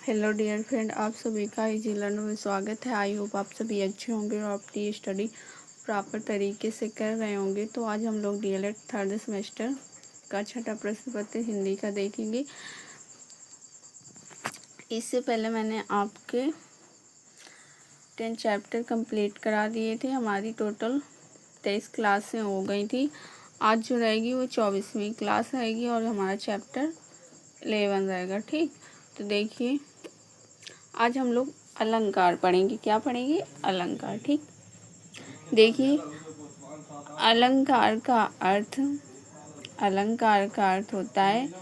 Hello dear friend, आप सभी का इजी लर्न में स्वागत है। आई होप आप सभी अच्छे होंगे और अपनी स्टडी प्रॉपर तरीके से कर रहे होंगे। तो आज हम लोग डीएलएड थर्ड सेमेस्टर का छठा प्रश्न पत्र हिंदी का देखेंगे। इससे पहले मैंने आपके 10 चैप्टर कंप्लीट करा दिए थे। हमारी टोटल 23 क्लासें हो गई थी। आज जो रहेगी वो 24वीं क्लास रहेगी और हमारा चैप्टर 11 रहेगा। ठीक, तो देखिए आज हम लोग अलंकार पढ़ेंगे। क्या पढ़ेंगे? अलंकार। ठीक, देखिए अलंकार का अर्थ होता है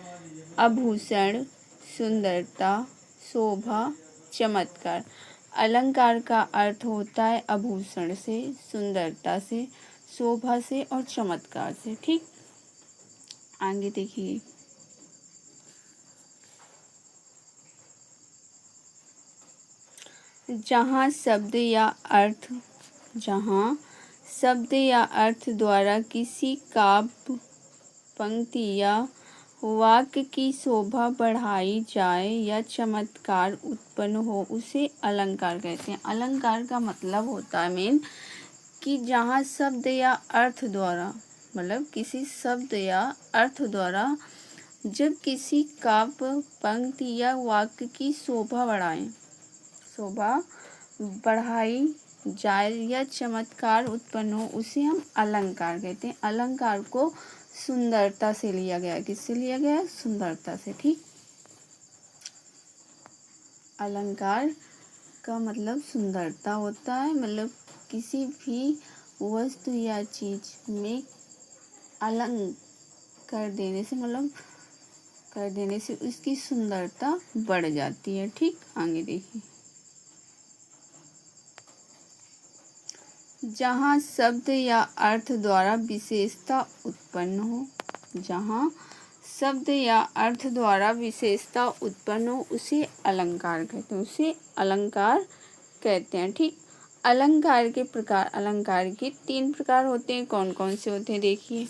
आभूषण, सुंदरता, शोभा, चमत्कार। अलंकार का अर्थ होता है आभूषण से, सुंदरता से, शोभा से और चमत्कार से। ठीक, आगे देखिए जहाँ शब्द या अर्थ द्वारा किसी काव्य, पंक्ति या वाक्य की शोभा बढ़ाई जाए या चमत्कार उत्पन्न हो उसे अलंकार कहते हैं। अलंकार का मतलब होता है मेन कि जहाँ शब्द या अर्थ द्वारा, मतलब किसी शब्द या अर्थ द्वारा जब किसी काव्य, पंक्ति या वाक्य की शोभा बढ़ाई जाए या चमत्कार उत्पन्न हो उसे हम अलंकार कहते हैं। अलंकार को सुंदरता से लिया गया। किससे लिया गया? सुंदरता से। ठीक, अलंकार का मतलब सुंदरता होता है, मतलब किसी भी वस्तु या चीज में अलंग कर देने से, मतलब कर देने से उसकी सुंदरता बढ़ जाती है। ठीक, आगे देखिए जहाँ शब्द या अर्थ द्वारा विशेषता उत्पन्न हो, जहाँ शब्द या अर्थ द्वारा विशेषता उत्पन्न हो उसे अलंकार कहते हैं। उसे अलंकार कहते हैं। ठीक, अलंकार के प्रकार, अलंकार के 3 प्रकार होते हैं। कौन कौन से होते हैं? देखिए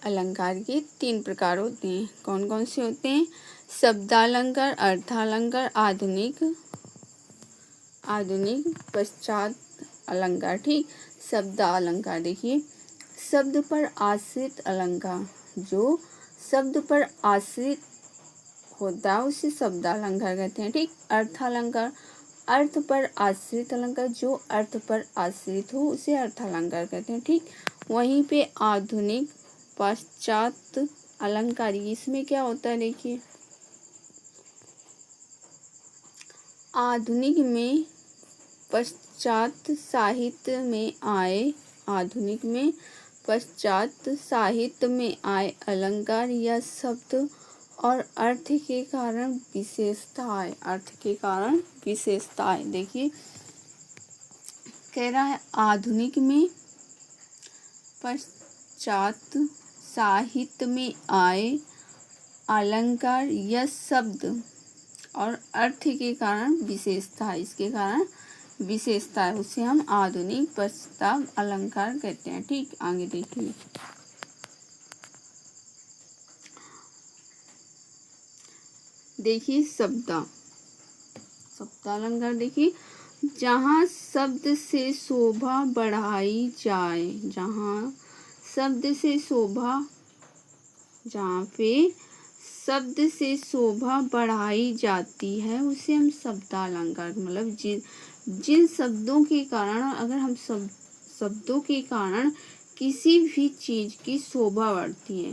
अलंकार के 3 प्रकार होते हैं। कौन कौन से होते हैं? शब्दालंकार, अर्थालंकार, आधुनिक पश्चात अलंकार। ठीक, शब्द अलंकार देखिए शब्द पर आश्रित अलंकार, जो शब्द पर आश्रित होता है उसे शब्द अलंकार कहते हैं। ठीक, अर्थालंकार, अर्थ पर आश्रित अलंकार, जो अर्थ पर आश्रित हो उसे अर्थालंकार कहते हैं। ठीक, वहीं पे आधुनिक पश्चात अलंकार, इसमें क्या होता है? देखिए आधुनिक में पश्चात साहित्य में आए, आधुनिक में पश्चात साहित्य में आए अलंकार या शब्द और अर्थ के कारण विशेषताएं, अर्थ के कारण विशेषताएं। देखिए कह रहा है आधुनिक में पश्चात साहित्य में आए अलंकार या शब्द और अर्थ के कारण विशेषता है, इसके कारण विशेषता है, उसे हम आधुनिक पश्चात अलंकार कहते हैं। ठीक, आगे देखिए शब्दालंकार। देखिए जहाँ शब्द से शोभा बढ़ाई जाए, जहाँ पे शब्द से शोभा बढ़ाई जाती है उसे हम शब्दालंकार, मतलब जिन शब्दों के कारण, अगर हम शब्दों के कारण किसी भी चीज की शोभा बढ़ती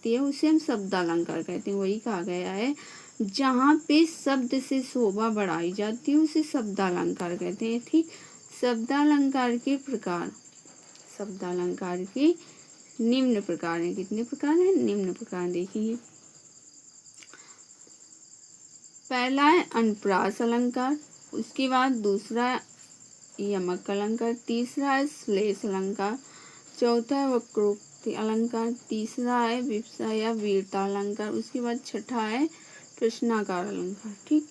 है उसे हम शब्दालंकार कहते हैं। वही कहा गया है जहाँ पे शब्द से शोभा बढ़ाई जाती है उसे शब्दालंकार कहते हैं। ठीक, शब्दालंकार के प्रकार, शब्दालंकार के निम्न प्रकार हैं। कितने प्रकार हैं? निम्न प्रकार देखिए पहला है अनुप्रास अलंकार, उसके बाद दूसरा है यमक अलंकार, तीसरा है श्लेष अलंकार, चौथा है वक्रोक्ति अलंकार, तीसरा है विवक्षा या वीरता अलंकार, उसके बाद छठा है प्रश्नाकार अलंकार। ठीक,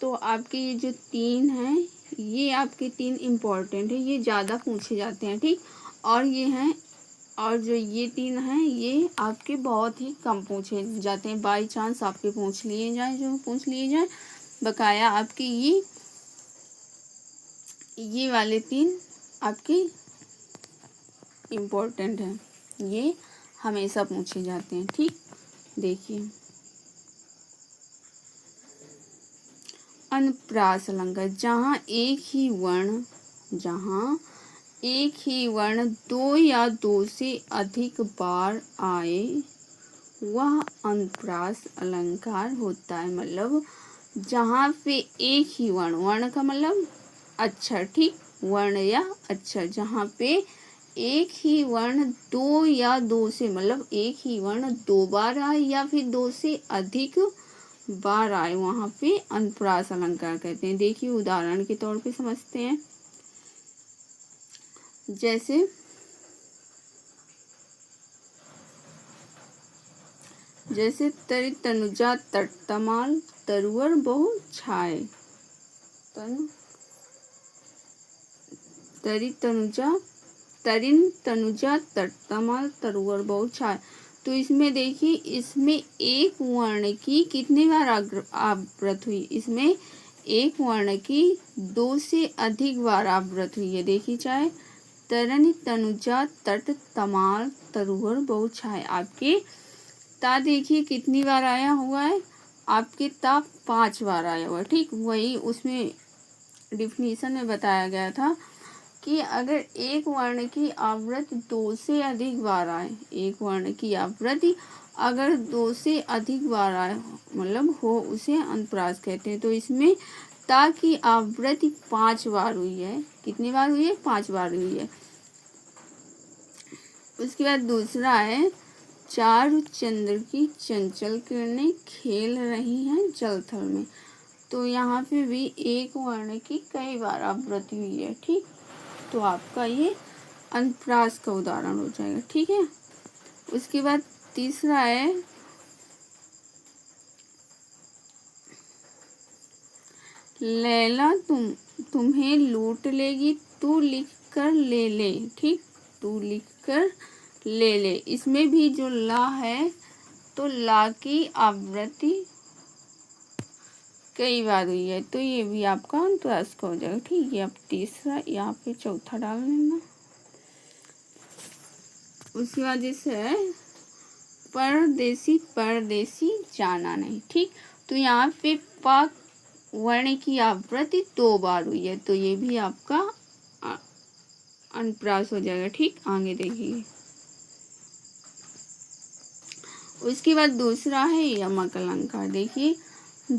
तो आपके ये जो 3 हैं ये आपके 3 इम्पोर्टेंट है, ये ज़्यादा पूछे जाते हैं। ठीक, और ये हैं और जो ये 3 हैं ये आपके बहुत ही कम पूछे जाते हैं, बाई चांस आपके पूछ लिए जाए। बकाया आपके ये वाले 3 आपके इम्पोर्टेंट हैं, ये हमेशा पूछे जाते हैं। ठीक, देखिए अनुप्रास अलंकार, जहाँ एक ही वर्ण 2 या 2 से अधिक बार आए वह अनुप्रास अलंकार होता है। मतलब जहाँ पे एक ही वर्ण का मतलब अक्षर, ठीक, वर्ण या अक्षर, जहाँ पे एक ही वर्ण 2 या 2 से मतलब एक ही वर्ण 2 बार आए या फिर 2 से अधिक बार आए, वहां पे अनुप्रास अलंकार कहते हैं। देखिए उदाहरण के तौर पे समझते हैं। जैसे तरि तनुजा तट तमाल तरुवर बहु छाए, तरिन तनुजा तट तमाल तरुवर बहु छाए। तो इसमें देखिए, इसमें एक वर्ण की कितनी बार आवृत्ति हुई, इसमें एक वर्ण की 2 से अधिक बार आवृत्ति हुई है। देखिए चाहे तरन तनुजा तट तमाल तरुवर बहु छाए, आपके ता देखिए कितनी बार आया हुआ है, आपके ता 5 बार आया हुआ है। ठीक, वही उसमें डिफिनीशन में बताया गया था कि अगर एक वर्ण की आवृत्ति 2 से अधिक बार आए, एक वर्ण की आवृत्ति अगर 2 से अधिक बार आए मतलब हो, उसे अनुप्रास कहते हैं। तो इसमें ता की आवृत्ति 5 बार हुई है। कितनी बार हुई है? 5 बार हुई है। उसके बाद दूसरा है, चारु चंद्र की चंचल किरणें खेल रही हैं जलथल में। तो यहाँ पे भी एक वर्ण की कई बार आवृत्ति हुई है। ठीक, तो आपका ये अनुप्रास का उदाहरण हो जाएगा। ठीक है, उसके बाद तीसरा है, लैला तुम्हें लूट लेगी तू लिख कर ले ले। ठीक, तू लिख कर ले ले, इसमें भी जो ला है तो ला की आवृत्ति कई बार हुई है, तो ये भी आपका अनुप्रास का हो जाएगा। ठीक है, अब तीसरा यहाँ पे चौथा डाल लेना। उसके बाद जैसे है परदेसी जाना नहीं। ठीक, तो यहाँ पे पा वर्ण की आवृत्ति 2 बार हुई है, तो ये भी आपका अनुप्रास हो जाएगा। ठीक, आगे देखिए। उसके बाद दूसरा है यमक अलंकार। देखिए,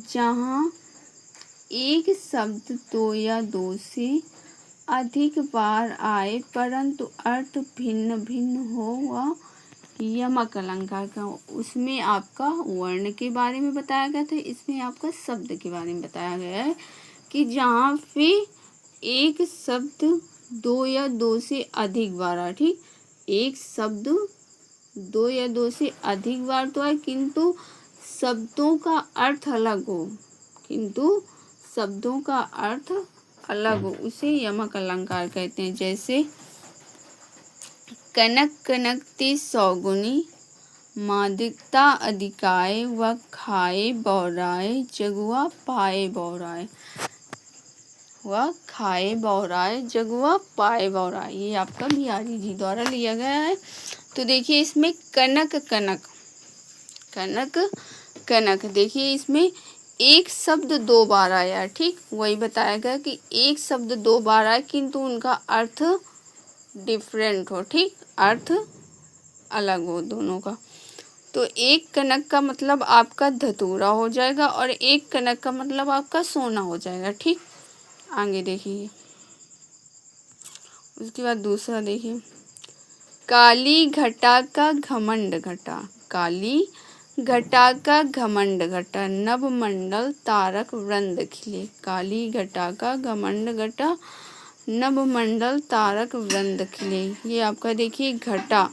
जहाँ एक शब्द 2 या 2 से अधिक बार आए परंतु अर्थ भिन्न भिन्न हो वह यमक अलंकार का। उसमें आपका वर्ण के बारे में बताया गया था, इसमें आपका शब्द के बारे में बताया गया है कि जहाँ पे एक शब्द 2 या 2 से अधिक बार आए। ठीक, एक शब्द 2 या 2 से अधिक बार तो आए किंतु शब्दों का अर्थ अलग हो, उसे यमक अलंकार कहते हैं। जैसे कनक कनकती सौगुनी मादिकता अधिकाए व खाए बौराए जगुआ पाए बौराए, ये आपका बिहारी जी द्वारा लिया गया है। तो देखिए इसमें कनक कनक देखिए इसमें एक शब्द 2 बार आया। ठीक, वही बताया गया कि एक शब्द 2 बार आया किंतु उनका अर्थ डिफरेंट हो। ठीक, अर्थ अलग हो दोनों का। तो एक कनक का मतलब आपका धतूरा हो जाएगा और एक कनक का मतलब आपका सोना हो जाएगा। ठीक, आगे देखिए। उसके बाद दूसरा देखिए, काली घटा का घमंड घटा नभ मंडल तारक वृंद खिले। काली घटा का घमंड घटा नभ मंडल तारक वृंद खिले, ये आपका देखिए घटा,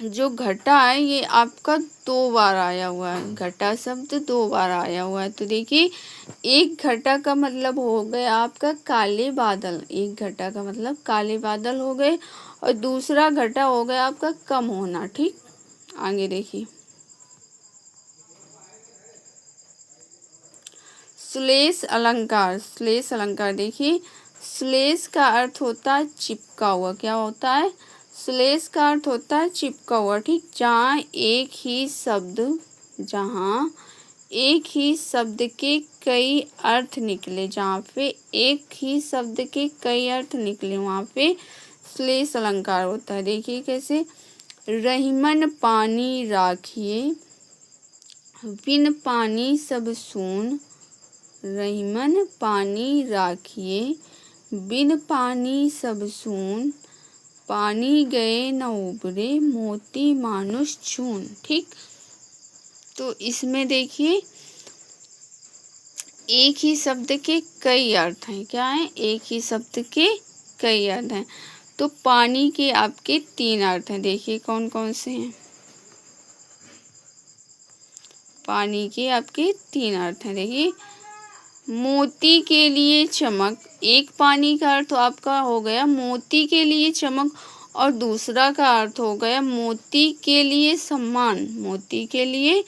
जो घटा है ये आपका 2 बार आया हुआ है। घटा शब्द 2 बार आया हुआ है। तो देखिए एक घटा का मतलब हो गया आपका काले बादल, एक घटा का मतलब काले बादल हो गए और दूसरा घटा हो गया आपका कम होना। ठीक, आगे देखिए। श्लेष अलंकार, श्लेष अलंकार देखिए, श्लेष का अर्थ होता है चिपका हुआ। क्या होता है? श्लेष का अर्थ होता है चिपका हुआ। ठीक, जहाँ एक ही शब्द के कई अर्थ निकले, जहाँ पे एक ही शब्द के कई अर्थ निकले वहाँ पे श्लेष अलंकार होता है। देखिए कैसे, रहीमन पानी राखिए, बिन पानी सब सून, रहीमन पानी राखिए, बिन पानी सब सून, पानी गए न उबरे, मोती मानुष चून। ठीक, तो इसमें देखिए एक ही शब्द के कई अर्थ हैं। क्या है? एक ही शब्द के कई अर्थ हैं। तो पानी के आपके 3 अर्थ हैं। देखिए कौन कौन से हैं। पानी के आपके 3 अर्थ हैं। देखिए, मोती के लिए चमक, एक पानी का अर्थ आपका हो गया मोती के लिए चमक, और दूसरा का अर्थ हो गया मोती के लिए सम्मान, मोती के लिए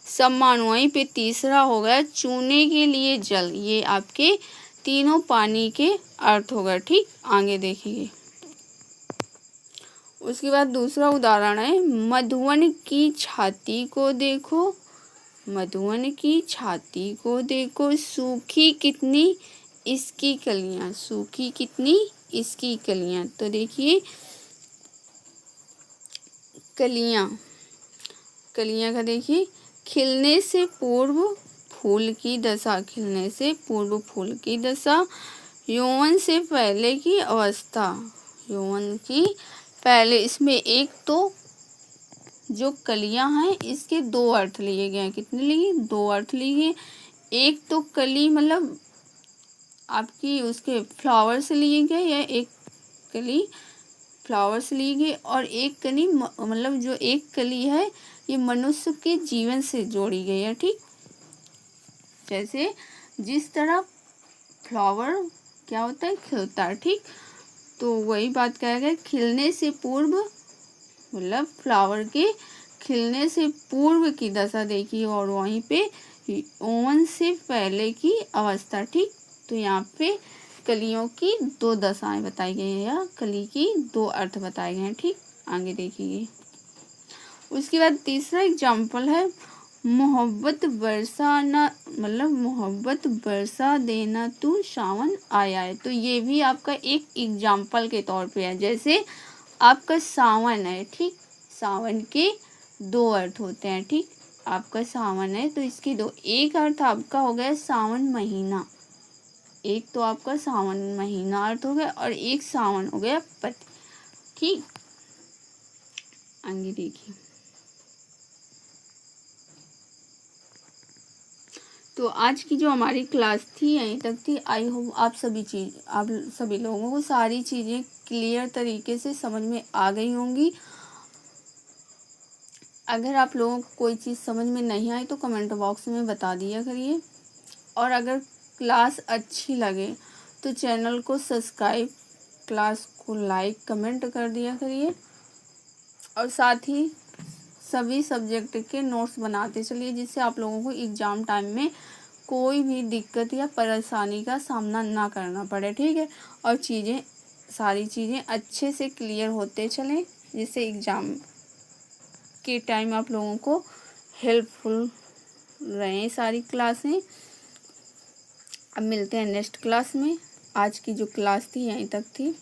सम्मान। वहीं पे तीसरा हो गया चूने के लिए जल। ये आपके तीनों पानी के अर्थ हो गए। ठीक, आगे देखिए। उसके बाद दूसरा उदाहरण है, मधुवन की छाती को देखो, मधुवन की छाती को देखो, सूखी कितनी इसकी कलियां, सूखी कितनी इसकी कलियां। तो देखिए कलियां, कलियां का देखिए, खिलने से पूर्व फूल की दशा, खिलने से पूर्व फूल की दशा, यौवन से पहले की अवस्था, यौवन की पहले। इसमें एक तो जो कलियां हैं इसके 2 अर्थ लिए गए हैं। कितने लिए? 2 अर्थ लिए। एक तो कली मतलब आपकी उसके फ्लावर से लिए गए, या एक कली फ्लावर से ली गई, और एक कली मतलब जो एक कली है ये मनुष्य के जीवन से जोड़ी गई है। ठीक, जैसे जिस तरह फ्लावर क्या होता है? खिलता है। ठीक, तो वही बात कहा गया, खिलने से पूर्व मतलब फ्लावर के खिलने से पूर्व की दशा देखिए, और वहीं पे यौवन से पहले की अवस्था। ठीक, तो यहाँ पे कलियों की 2 दशाएं बताई गई हैं, या कली की 2 अर्थ बताए गए हैं। ठीक, आगे देखिए। उसके बाद तीसरा एग्जाम्पल है, मोहब्बत बरसा ना, मतलब मोहब्बत बरसा देना तू सावन आया है। तो ये भी आपका एक एग्जाम्पल के तौर पे है। जैसे आपका सावन है। ठीक, सावन के 2 अर्थ होते हैं। ठीक, आपका सावन है तो इसके 2, एक अर्थ आपका हो गया सावन महीना, एक तो आपका सावन महीना अर्थ हो गया, और एक सावन हो गया पति। ठीक, आगे देखिए। तो आज की जो हमारी क्लास थी यहीं तक थी। आई होप आप सभी लोगों को सारी चीज़ें क्लियर तरीके से समझ में आ गई होंगी। अगर आप लोगों को कोई चीज़ समझ में नहीं आई तो कमेंट बॉक्स में बता दिया करिए, और अगर क्लास अच्छी लगे तो चैनल को सब्सक्राइब, क्लास को लाइक कमेंट कर दिया करिए, और साथ ही सभी सब्जेक्ट के नोट्स बनाते चलिए, जिससे आप लोगों को एग्ज़ाम टाइम में कोई भी दिक्कत या परेशानी का सामना ना करना पड़े। ठीक है, और सारी चीज़ें अच्छे से क्लियर होते चलें, जिससे एग्ज़ाम के टाइम आप लोगों को हेल्पफुल रहें सारी क्लासें। अब मिलते हैं नेक्स्ट क्लास में। आज की जो क्लास थी यहीं तक थी।